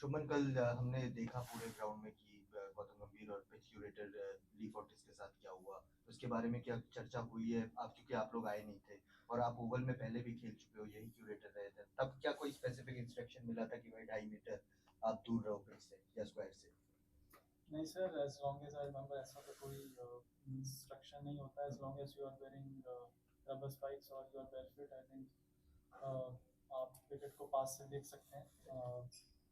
शुभमन, कल हमने देखा पूरे ग्राउंड में कि गौतम गंभीर और पिच क्यूरेटर ली फोर्टिस के साथ क्या हुआ। उसके बारे में क्या चर्चा हुई है? आप क्योंकि आप लोग आए नहीं थे और आप ओवल में पहले भी खेल चुके हो, यही क्यूरेटर रहे थे, तब क्या कोई स्पेसिफिक इंस्ट्रक्शन मिला था कि भाई 2.5 मीटर आप दूर रहो पिच से या स्क्वायर से? नहीं sir, as long as I remember ऐसा तो कोई इंस्ट्रक्शन नहीं होता. As long as you are wearing rubber spikes और you are barefoot, I think आप विकेट को पास से देख सकते हैं.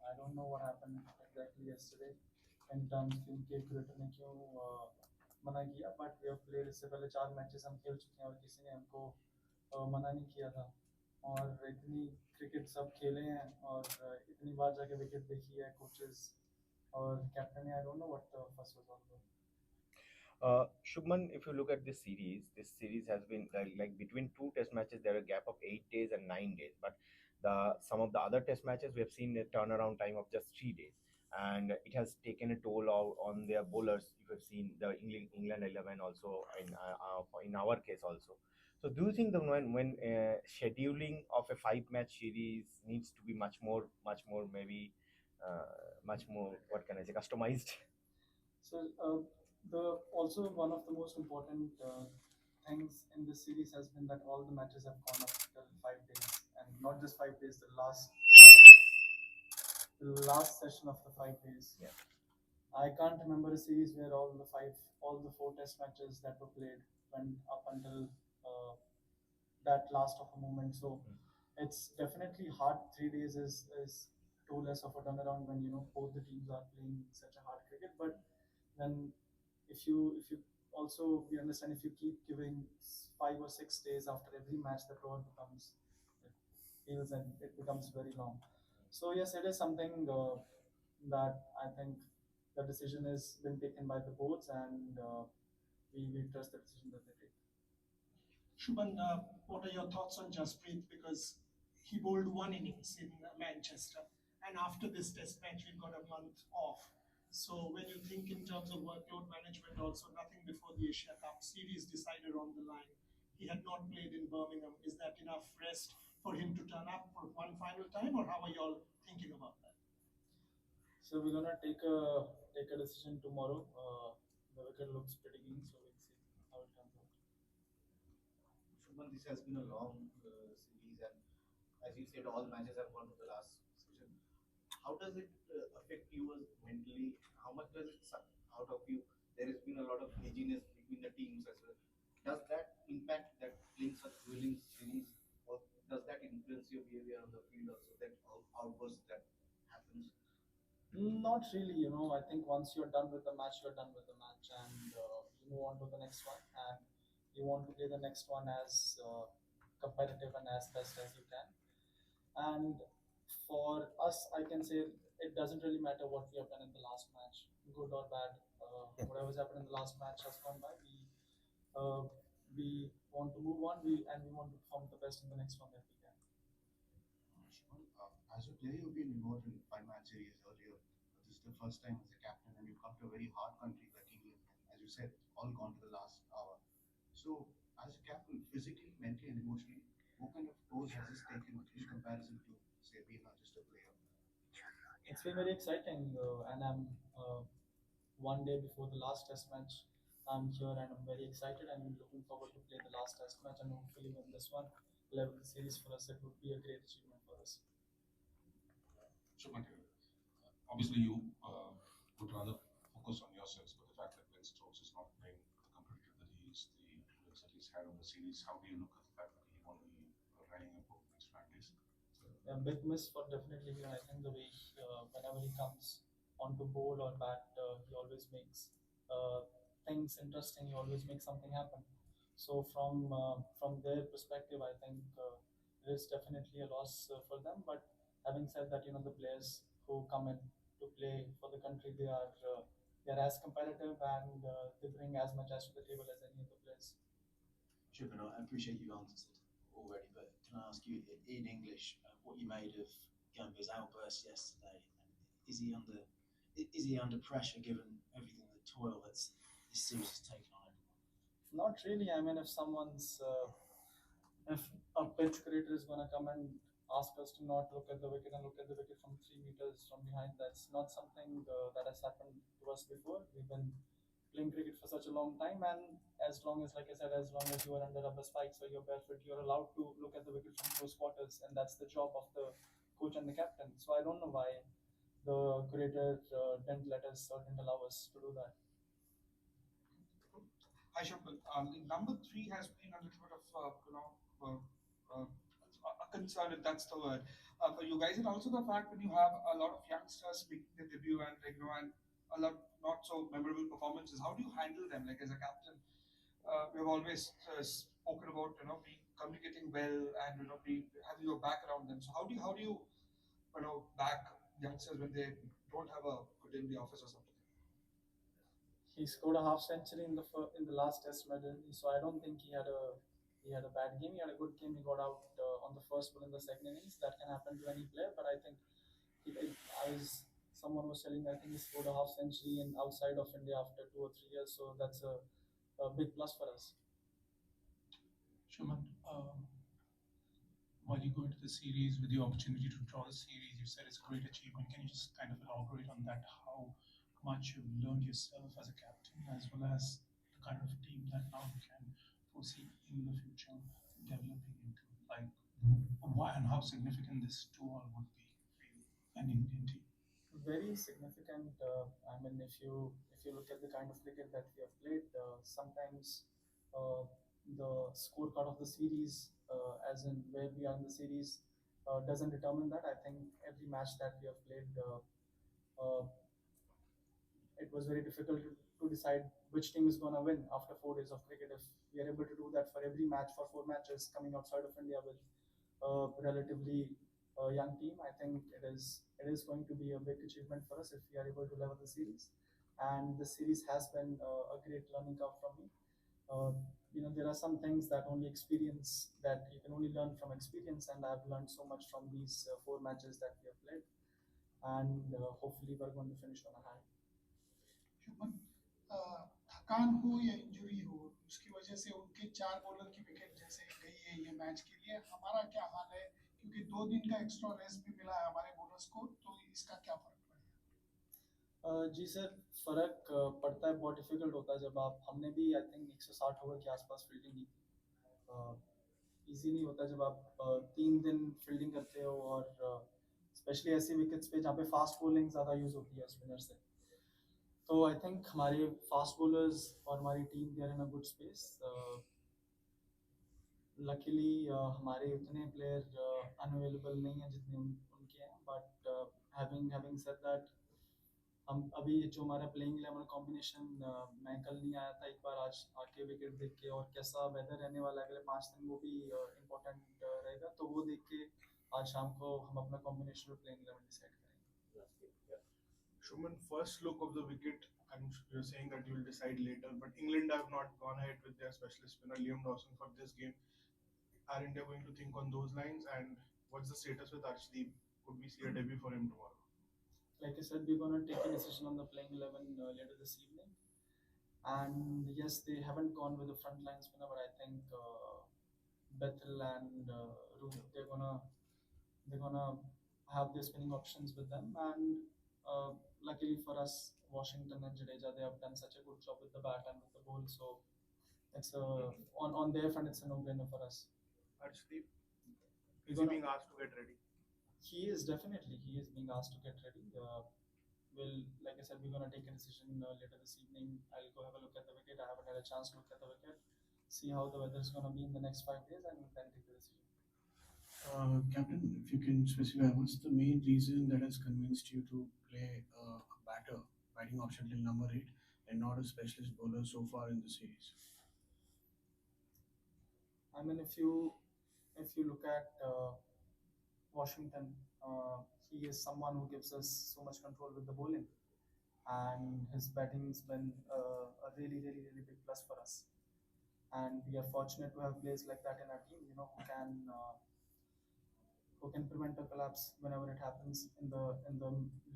I don't know what happened exactly yesterday in terms कि उनके क्यूरेटर ने क्यों मना किया. बट वी हैव प्लेड, इससे पहले 4 मैचेस हम खेल चुके हैं और किसी ने हमको मना नहीं किया था. और इतनी क्रिकेट सब खेले हैं और इतनी बार जाके विकेट देखी है कोचेस और कैप्टन ने. आई don't know what the first was all about. Shubman, if you look at this series has been like between two test matches, there are a gap of 8 days and 9 days. But some of the other test matches, we have seen a turnaround time of just 3 days, and it has taken a toll on their bowlers. If you've seen the England 11 also in our case also. So, do you think that when scheduling of a 5 match series needs to be much more maybe much more, what can I say, customized? So the also one of the most important things in this series has been that all the matches have gone up till 5 days, and not just 5 days. The last session of the 5 days. Yeah. I can't remember a series where all the four test matches that were played went up until that last of a moment. So it's definitely hard. 3 days is too less of a turnaround when both the teams are playing such a hard cricket. But then if you also we understand, if you keep giving 5 or 6 days after every match, the tour becomes, it feels, and it becomes very long. So yes, it is something that I think the decision has been taken by the boards, and we trust the decision that they take. Shubman, what are your thoughts on Jasprit? Because he bowled one innings in Manchester, and after this test match, we've got a month off. So when you think in terms of workload management, also nothing before the Asia Cup series decided on the line. He had not played in Birmingham. Is that enough rest for him to turn up for one final time, or how are you all thinking about that? So we're gonna take a decision tomorrow. The wicket looks pretty green, so we'll see how it turns out. Shubman, this has been a long series, and as you said, all matches have gone to the last session. How does it affect you mentally? How much does it suck out of you? There has been a lot of edginess between the teams as well. Does that impact that playing such grueling series, or does that influence your behavior on the field also? That outburst that happens. Not really, I think once you're done with the match, you're done with the match, and you move on to the next one, and you want to play the next one as competitive and as best as you can. And for us, I can say it doesn't really matter what we have done in the last match, good or bad. Whatever's happened in the last match has gone by. We want to move on. We want to perform the best in the next one that we can. As a player, you've been involved in 5 match series earlier. This is the first time as a captain, and you've come to a very hard country like England. And as you said, all gone to the last hour. So, as a captain, physically, mentally, and emotionally, what kind of toll has this taken in comparison to, say, being not just a player? It's been very exciting, and I'm one day before the last test match. I'm here and I'm very excited and I'm looking forward to play the last test match and hopefully win this one. Level the series for us. It would be a great achievement for us. Shubman, obviously you would rather focus on yourselves, but the fact that Ben Stokes is not playing the competitor that he is, the influence that he's had on the series, how do you look at the fact that he won't be running a book next 5 days? A big miss for definitely him. I think the way whenever he comes onto bowl or bat, he always makes things interesting. He always makes something happen. So from their perspective, I think it is definitely a loss for them. But having said that, the players who come in to play for the country, they are as competitive and they bring as much as to the table as any of the players. Shubman, I appreciate you've answered already, but can I ask you in English what you made of Gambhir's outburst yesterday? Is he under pressure given everything, the toil that's this series has taken on everyone? Not really. I mean, if a pitch creator is gonna come and ask us to not look at the wicket and look at the wicket from 3 meters from behind. That's not something that has happened to us before. We've been playing cricket for such a long time, and as long as, like I said, as long as you are under rubber spikes or you're barefoot, you're allowed to look at the wicket from close quarters, and that's the job of the coach and the captain. So I don't know why the curator didn't let us or didn't allow us to do that. Hi, Shubman. Number three has been a little bit of, a concern, if that's the word, for you guys, and also the fact that you have a lot of youngsters making their debut and and a lot not so memorable performances. How do you handle them? Like as a captain, we've always spoken about being communicating well and be having your back around them. So how do you back youngsters when they don't have a good in the office or something? He scored a half century in in the last test match, so I don't think he had a bad game. He had a good game. He got out on the first ball in the second innings. That can happen to any player, but I think as someone was telling me, I think he scored a half century in outside of India after 2 or 3 years. So that's a big plus for us. Shubman, while you go into the series with the opportunity to draw the series, you said it's a great achievement. Can you just kind of elaborate on that? How much you've learned yourself as a captain, as well as the kind of team that now you can foresee in the future developing into? Like, why and how significant this tour would be for you and the Indian team? Very significant. I mean, if you look at the kind of cricket that we have played, sometimes the scorecard of the series, as in where we are in the series, doesn't determine that. I think every match that we have played, uh, it was very difficult to decide which team is going to win after 4 days of cricket. If we are able to do that for every match for 4 matches coming outside of India with a relatively young team, I think it is going to be a big achievement for us if we are able to level the series. And the series has been a great learning curve for me. Uh, there are some things that only experience that you can only learn from experience, and I've learned so much from these 4 matches that we have played, and hopefully we're going to finish on a high. Shubman थकान हो या injury हो, उसकी वजह से उनके 4 bowler की wicket जैसे गई है ये मैच के लिए, हमारा क्या हाल है? क्योंकि 2 दिन का एक्स्ट्रा रेस्ट भी मिला है हमारे बॉलर्स को, तो इसका क्या फर्क पड़ेगा? जी सर, फर्क पड़ता है, बहुत डिफिकल्ट होता है जब हमने भी आई थिंक 160 ओवर के आसपास फील्डिंग की थी। इजी नहीं होता जब आप 3 दिन फील्डिंग करते हो, और स्पेशली ऐसी विकेट्स पे जहाँ पे फास्ट बॉलिंग ज़्यादा यूज़ होती है स्पिनर से। तो आई थिंक हमारे फास्ट बॉलर्स और हमारी team they are in a good space. Luckily हमारे उतने प्लेयर अनअवेलेबल नहीं हैं जितने उनके हैं, बट हैविंग सेड दैट, हम अभी जो हमारा प्लेइंग 11 कॉम्बिनेशन, मैं कल नहीं आया था, एक बार आज आके विकेट देख के, और कैसा वेदर रहने वाला है अगले 5 दिन वो भी इम्पोर्टेंट रहेगा, तो वो देख के आज शाम को हम अपना कॉम्बिनेशन प्लेइंग 11 डिसाइड करेंगे। Shubman, first look of the wicket, and you're saying that you'll decide later, but England have not gone ahead with their specialist spinner Liam Dawson for this game. Are India going to think on those lines? And what's the status with Arshdeep? Could we see a debut for him tomorrow? Like I said, we're going to take a decision on the playing 11 later this evening. And yes, they haven't gone with the front line spinner, but I think Bethel and Root, they're gonna have their spinning options with them. And luckily for us, Washington and Jadeja, they have done such a good job with the bat and with the ball. So it's on their front, it's a no-brainer for us. Arshdeep, is he being asked to get ready? He is being asked to get ready. Like I said, we're going to take a decision later this evening. I'll go have a look at the wicket. I haven't had a chance to look at the wicket, see how the weather is going to be in the next 5 days, and then take the decision. Captain, if you can specify, what's the main reason that has convinced you to play a batting option till number 8, and not a specialist bowler so far in the series? I mean, if you look at Washington, he is someone who gives us so much control with the bowling, and his batting's been a really, really, really big plus for us. And we are fortunate to have players like that in our team, who can prevent a collapse whenever it happens in the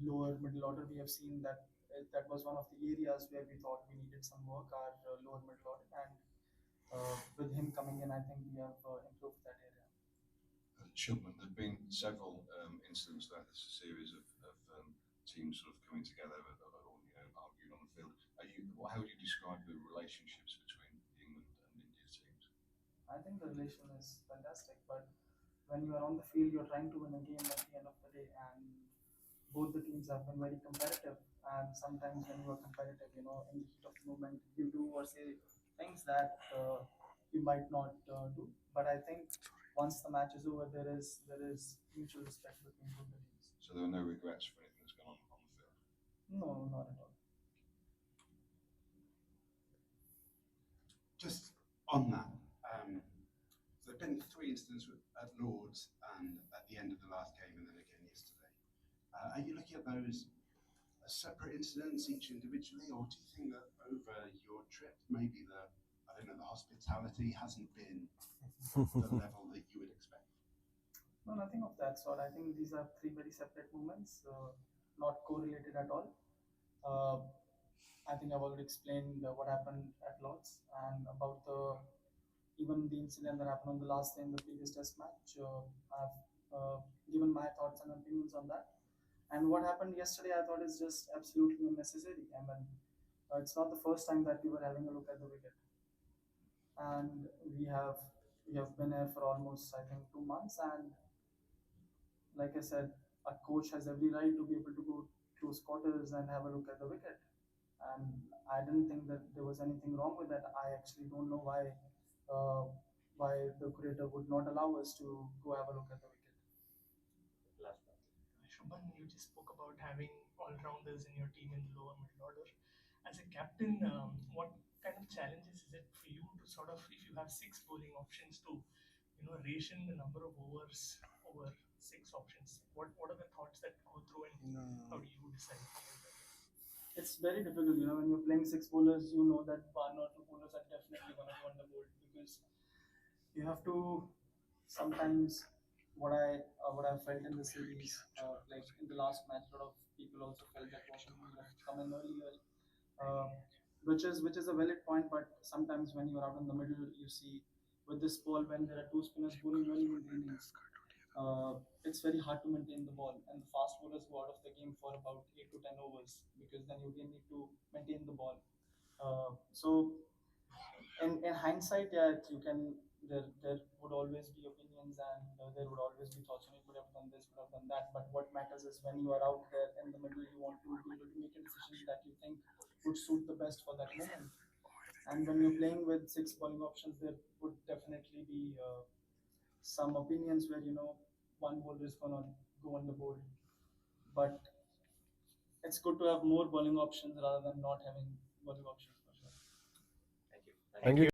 lower middle order. We have seen that that was one of the areas where we thought we needed some work, our lower middle order, and with him coming in, I think we have improved that area. Shubman, there have been several incidents throughout this series of teams sort of coming together or arguing on the field. How would you describe the relationships between the England and India teams? I think the relation is fantastic, but when you are on the field, you're trying to win a game at the end of the day, and both the teams have been very competitive. And sometimes when you are competitive, in the heat of the moment, you do or say things that you might not do. But I think once the match is over, there is mutual respect between both the teams. So there are no regrets for anything that's gone on the field? No, not at all. Just on that, so there have been 3 incidents at Lords and at the end of the last game and then again yesterday. Are you looking at those as separate incidents, each individually, or do you think that over your trip, maybe the hospitality hasn't been the level that you would expect? No, nothing of that sort. I think these are 3 very separate moments, not correlated at all. I think I've already explained what happened at Lords and about even the incident that happened on the last day in the previous test match. I've given my thoughts and opinions on that. And what happened yesterday, I thought is just absolutely unnecessary. I mean, it's not the first time that we were having a look at the wicket, and we have been here for almost, I think, 2 months. And like I said, a coach has every right to be able to go close quarters and have a look at the wicket. And I didn't think that there was anything wrong with that. I actually don't know why the Curator would not allow us to go have a look at the wicket. Shubman, you just spoke about having all-rounders in your team in the lower middle order. As a captain, what kind of challenges is it for you to sort of, if you have 6 bowling options, to ration the number of overs over 6 options? What are the thoughts that go through, and how do you decide? It's very difficult, when you're playing 6 bowlers, you know that 1 or 2 bowlers are definitely going to go on the board, because you have to sometimes what I felt in the series, like in the last match, a lot of people also felt that Washington would have come in earlier, which is a valid point. But sometimes when you're out in the middle, you see with this ball, when there are 2 spinners bowling early in the innings, it's very hard to maintain the ball, and the fast bowlers go out of the game for about 8 to 10 overs, because then you again need to maintain the ball. So in hindsight, yeah, you can. There would always be opinions, and there would always be thoughts. You could have done this, could have done that. But what matters is when you are out there in the middle, you want to be able to make a decision that you think would suit the best for that moment. And when you're playing with 6 bowling options, there would definitely be some opinions where 1 bowler is gonna go on the board. But it's good to have more bowling options rather than not having bowling options, for sure. Thank you.